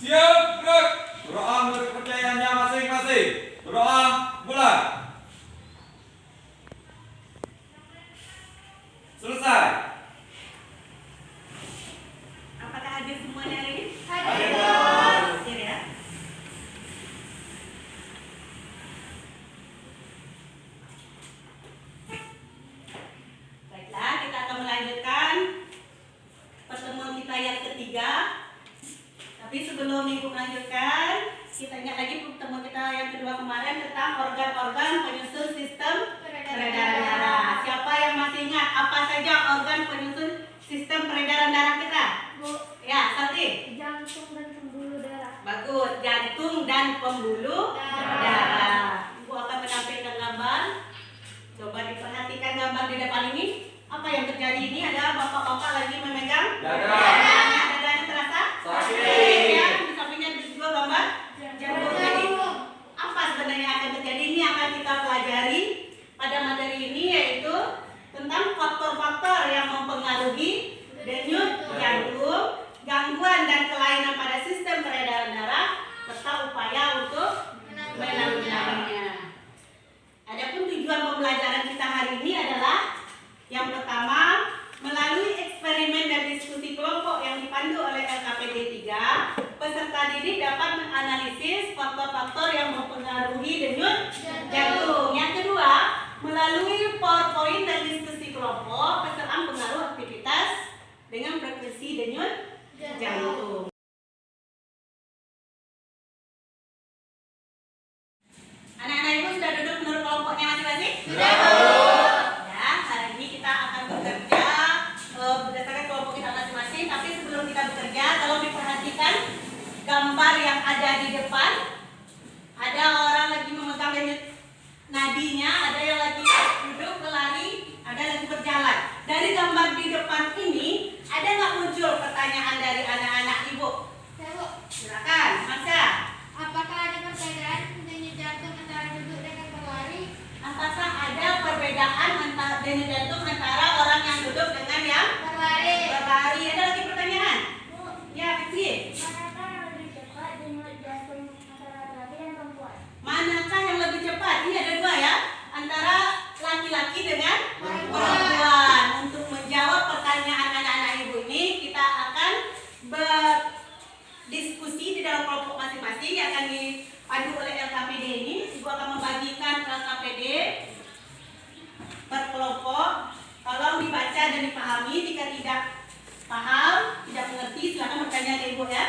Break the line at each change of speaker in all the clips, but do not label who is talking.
Siap, gerak. Berdoa menurut kepercayaannya masing-masing. Berdoa, mulai. Selesai.
Apakah hadir semuanya hari ini?
Hadir.
Hadir ya. Baiklah, kita akan melanjutkan pertemuan kita yang ketiga. Tapi sebelum Ibu melanjutkan, kita ingat lagi pertemuan kita yang kedua kemarin tentang organ-organ penyusun sistem peredaran darah. Siapa yang masih ingat apa saja organ penyusun sistem peredaran darah kita?
Bu,
Ya, Santi.
jantung dan pembuluh darah.
Bagus, jantung dan pembuluh darah. Ibu akan menampilkan gambar. Coba diperhatikan gambar di depan ini. Apa yang terjadi ini? Ada bapak-bapak lagi memegang
Dada.
Dadanya terasa
Sakit.
ya. Di sampingnya juga gambar jantung. Jadi apa sebenarnya akan terjadi? Ini akan kita pelajari pada materi ini, yaitu tentang faktor-faktor yang mempengaruhi denyut jantung, gangguan dan kelainan pada sistem peredaran darah, serta upaya untuk menanggulanginya. Adapun tujuan pembelajaran kita hari ini adalah yang pertama, melalui eksperimen dan diskusi kelompok yang dipandu oleh LKPD 3, peserta didik dapat menganalisis faktor-faktor yang mempengaruhi denyut jantung. Yang kedua, melalui PowerPoint dan diskusi kelompok, peserta pengaruh aktivitas dengan frekuensi denyut jantung. Anak-anak Ibu sudah duduk menurut kelompoknya masing-masing? Sudah. Ya, hari ini kita akan bekerja berdasarkan kelompok kita masing-masing. Tapi sebelum kita bekerja, tolong diperhatikan gambar yang ada di depan. Ada orang lagi memegang denyut nadinya, ada yang lagi duduk berlari, ada lagi berjalan. Dari gambar di depan ini, ada nggak muncul pertanyaan dari anak-anak Ibu?
Ya, Bu.
Silakan, Marsha.
Apakah ada perbedaan denyut jantung antara duduk dengan berlari?
Apakah ada perbedaan antara denyut jantung antara orang yang duduk dengan yang
Berlari.
berlari? Ada lagi pertanyaan?
Bu,
Ya, Fitri.
manakah yang lebih cepat denyut jantung antara laki dan perempuan?
Manakah yang lebih cepat? Ini ada dua ya, antara laki-laki dengan
Perempuan.
perempuan. Untuk menjawab pertanyaan anak-anak Ibu ini, kita akan berdiskusi di dalam kelompok masing-masing yang akan dipandu oleh LKPD ini. Ibu akan membagikan LKPD per kelompok. Tolong dibaca dan dipahami. Jika tidak paham, tidak mengerti, silakan bertanya ke Ibu ya.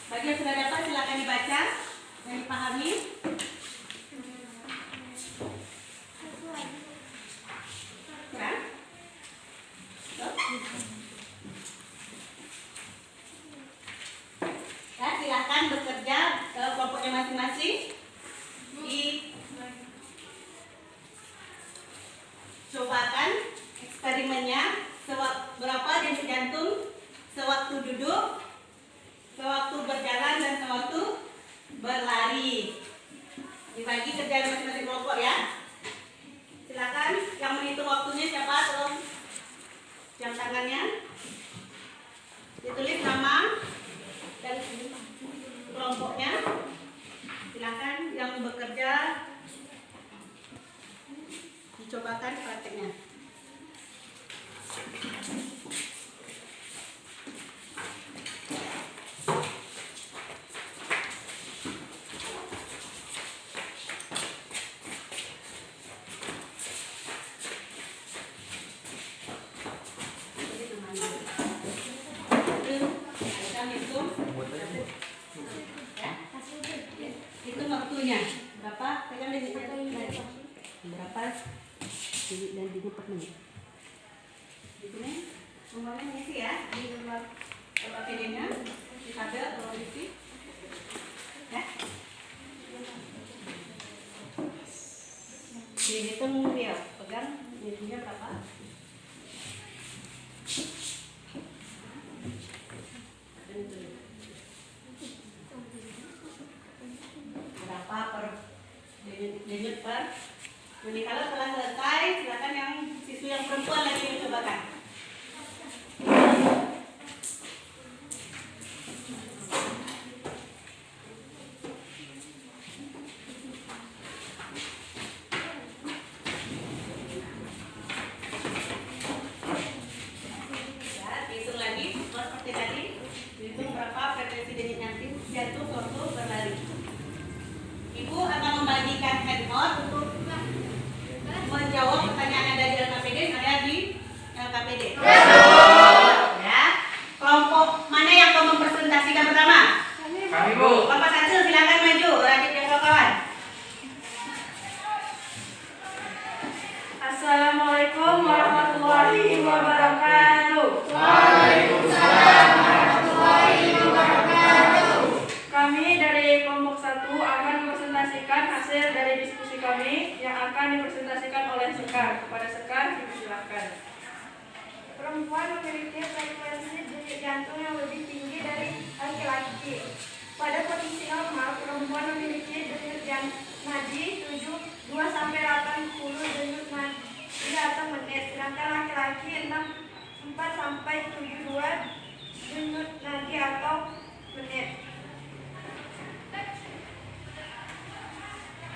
Bagi yang sudah dapat, silakan dibaca dan dipahami. Kurang? Ya, silakan bekerja ke kelompoknya masing-masing. Dicobakan eksperimennya, berapa denyut jantung sewaktu duduk, sewaktu berjalan, dan sewaktu berlari. Dibagi kerjaan masing-masing kelompok ya. Silakan yang menghitung waktunya siapa? Tolong jam tangannya. Ditulis nama dan kelompoknya. Silakan yang bekerja dicobakan prakteknya. Hitung waktunya berapa? Pegang denyut jantung berapa? Dan di per menit. Di sini semuanya ngisi ya di luar LKPD-nya, di tabel tolong diisi. Ya. Dihitung dia, pegang denyutnya berapa? Berapa per denyut per Jadi kalau telah selesai, silakan yang siswi yang perempuan lagi dicobakan. Ya, hitung lagi, seperti tadi. Hitung berapa frekuensi denyut jantung waktu berlari. Ibu akan membagikan handphone untuk menjawab pertanyaan yang ada di LKPD ada di LKPD. Ya. Kelompok mana yang mau mempresentasikan pertama?
Kami, Bu.
Kelompok 1 silakan maju, Radit dan kawan.
Assalamualaikum warahmatullahi wabarakatuh.
Waalaikumsalam warahmatullahi wabarakatuh.
Kami dari kelompok 1 akan mempresentasikan hasil dari diskusi kami yang akan dipresentasikan oleh Sekar. Kepada Sekar, dipersilakan.
Perempuan memiliki frekuensi denyut jantung yang lebih tinggi dari laki-laki. Pada kondisi normal, perempuan memiliki denyut nadi 2-80 denyut nadi atau menit, sedangkan laki-laki 4-72 denyut nadi atau menit.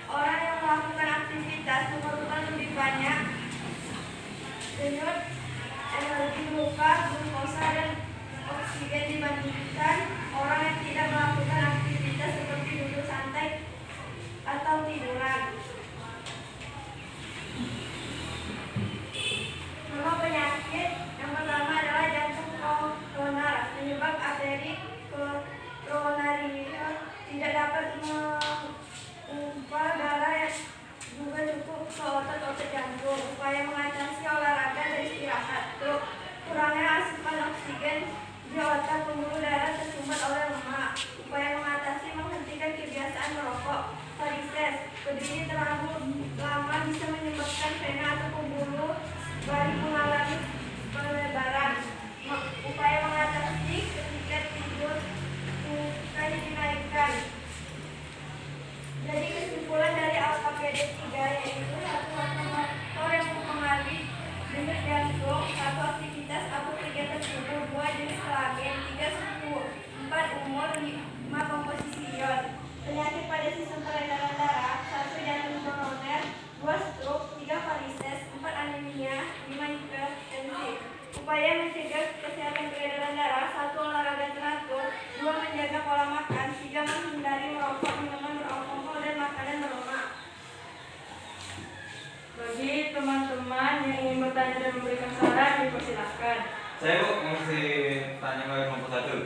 Orang yang melakukan aktivitas memerlukan lebih banyak denyut energi berupa glukosa dan oksigen dibandingkan orang yang tidak melakukan aktivitas seperti duduk santai atau tiduran. Nama penyakit yang pertama adalah jantung koroner. Penyebab arteri koronaria tidak dapat mengumpal darah yang juga cukup ke otot-otot jantung. Upaya mengatasi olahraga dan istirahat. Kurangnya asupan oksigen di otak pembuluh darah tersumbat oleh lemak. Upaya mengatasi menghentikan kebiasaan merokok. Varises. Berdiri terlalu lama bisa menyebabkan vena atau pembuluh bari mengalami pelebaran. Upaya mengatasi ketika tidur bukan dinaikkan. Jadi kesimpulan dari LKPD 3 yaitu satu faktor yang mempengaruhi denyut jantung, satu aktivitas atau kegiatan tubuh, 2 jenis kelamin, 3 suhu, 4 umur, 5 komposisi ion. Penyakit pada sistem peredaran darah, 1 jantung koroner, 2 stroke, 3 varises, 4 anemia, 5 hipertensi. Upaya mencegah kesehatan peredaran darah, 1 olahraga teratur, 2 menjaga pola makan, 3 menghindari merokok, minuman beralkohol dan makanan berlemak.
Bagi teman-teman yang ingin bertanya dan memberikan saran, dipersilakan.
Saya Bu, masih tanya ke kelompok 1.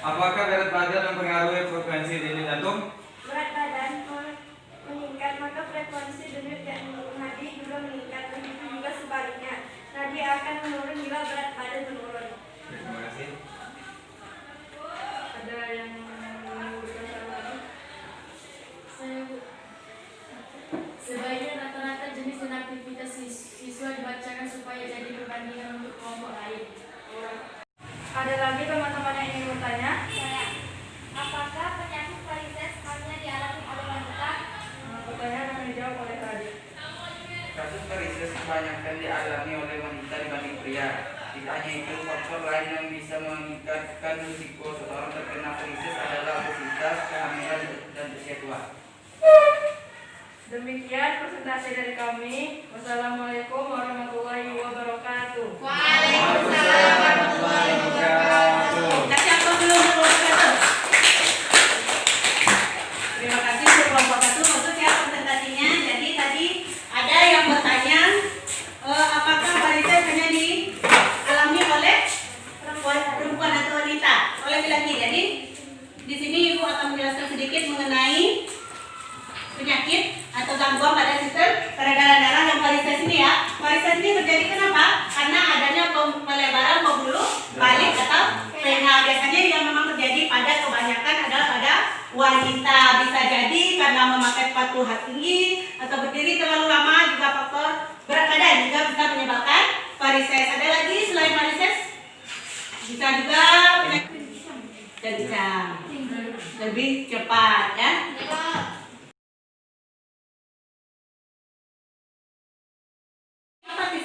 Apakah berat badan mempengaruhi frekuensi denyut jantung?
Berat badan meningkat, maka frekuensi denyut nadi juga meningkat. Begitu juga sebaliknya. Nadi akan menurun bila berat badan menurun.
Terima kasih.
Ada yang memberikan saran lagi?
Saya, Bu. Sebaiknya rata-rata jenis dan aktivitas siswa dibacakan supaya jadi perbandingan untuk kelompok lain.
Ada lagi teman-teman yang ingin bertanya?
Saya, apakah penyakit varises hanya dialami oleh wanita?
Pertanyaan akan dijawab oleh Radit.
Kasus varises kebanyakan dialami oleh wanita dibanding pria. Tidak hanya itu, faktor lain yang bisa meningkatkan risiko seseorang terkena varises adalah obesitas, kehamilan, dan usia tua.
Demikian presentasi dari kami. Wassalamualaikum warahmatullahi wabarakatuh.
Waalaikumsalam warahmatullahi wabarakatuh. Kasih apa dulu kelompok 1? Terima kasih untuk kelompok 1 untuk ya presentasinya. Jadi tadi ada yang bertanya apakah varises hanya dialami oleh perempuan atau wanita, oleh laki-laki. Jadi di sini Ibu akan menjelaskan sedikit mengenai penyakit atau gangguan pada sistem peredaran darah yang varises ini ya. Varises ini terjadi kenapa? Karena adanya pelebaran pembuluh balik atau vena. Biasanya yang memang terjadi pada kebanyakan adalah pada wanita. Bisa jadi karena memakai sepatu tinggi atau berdiri terlalu lama, juga faktor berat badan juga bisa menyebabkan varises. Ada lagi selain varises? Bisa juga penyakit kencang, lebih cepat ya.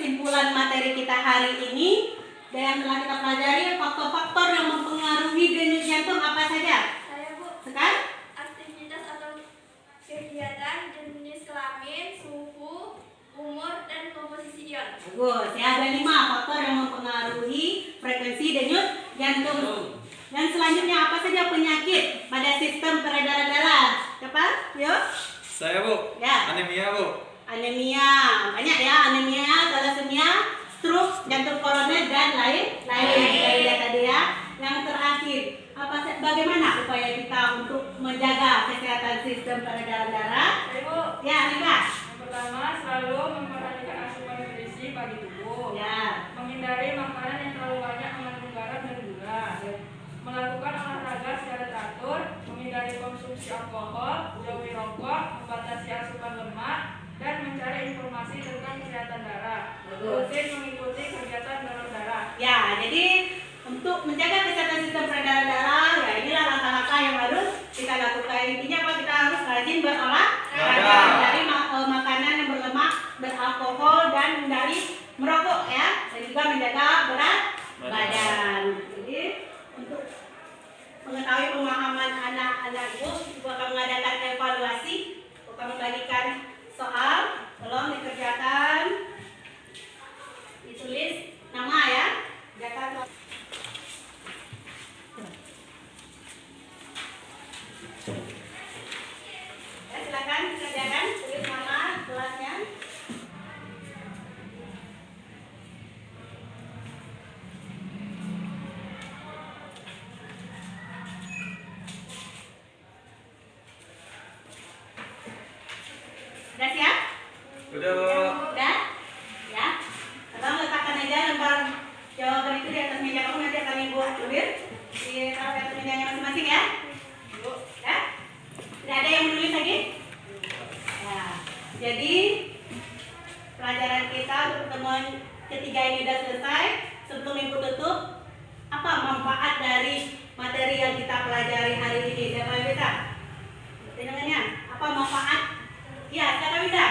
kesimpulan materi kita hari ini dan telah kita pelajari faktor-faktor yang mempengaruhi denyut jantung apa saja?
Saya Bu,
Sekarang?
aktivitas atau kegiatan, jenis kelamin, suhu, umur, dan komposisi ion.
Bagus, ya ada 5 faktor yang mempengaruhi frekuensi denyut jantung. Dan selanjutnya apa saja penyakit pada sistem peredaran darah? Siapa? Yuk.
Saya Bu.
Ya.
Anemia Bu.
Anemia, banyak ya, anemia, thalassemia, stroke, jantung koroner dan lain-lain tadi ya. Yang terakhir, bagaimana upaya kita untuk menjaga kesehatan sistem peredaran darah?
Ibu,
Ya, Rika.
yang pertama selalu memperhatikan asupan nutrisi bagi tubuh.
Ya.
Menghindari makanan yang terlalu banyak mengandung garam dan gula. Melakukan olahraga secara teratur, menghindari konsumsi alkohol, jauhi rokok, membatasi asupan lemak, dan mencari informasi tentang kesehatan darah. Rutin mengikuti kegiatan donor darah.
Ya, jadi untuk menjaga kesehatan sistem peredaran darah, ya inilah langkah-langkah yang harus kita lakukan. Intinya apa? Kita harus rajin berolahraga, dari makanan yang berlemak, beralkohol, dan hindari merokok ya, dan juga menjaga berat badan. Jadi untuk mengetahui pemahaman anak-anak ibu, ibu akan mengadakan evaluasi, akan membagikan soal, tolong dikerjakan, ditulis nama ya, kerjakan. Ya, silakan kerjakan, tulis nama kelasnya. Sudah siap?
Udah Bu.
Udah? Ya. Sekarang letakkan aja lembar jawaban itu di atas meja kamu, nanti akan ibu tulis di atas mejanya masing-masing ya. Bu, ya? Tidak ada yang menulis lagi? Ya. Jadi pelajaran kita untuk pertemuan ketiga ini sudah selesai. Sebelum ibu tutup, apa manfaat dari materi yang kita pelajari hari ini? Siapa yang bisa? Dengannya, apa manfaat? Ya, siapa bisa?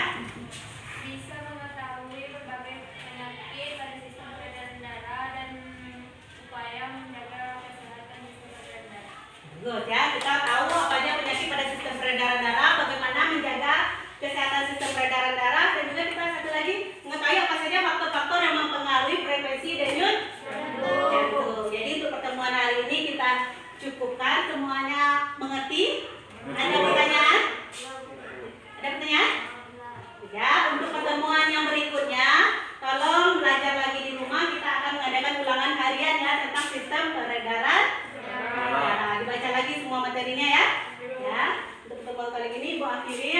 Bisa mengetahui berbagai penyakit pada sistem peredaran darah dan upaya menjaga kesehatan sistem peredaran darah.
Good ya, kita tahu apa aja penyakit pada sistem peredaran darah, bagaimana menjaga kesehatan sistem peredaran darah, dan juga kita satu lagi mengetahui apa saja faktor-faktor yang mempengaruhi frekuensi denyut jantung. Jadi untuk pertemuan hari ini kita cukupkan, semuanya mengerti? Ada pertanyaan? Ada pertanyaan? Ya, untuk pertemuan yang berikutnya, tolong belajar lagi di rumah. Kita akan mengadakan ulangan harian ya tentang sistem peredaran darah. Dibaca lagi semua materinya ya. Ya, untuk pertemuan kali ini Ibu akhiri.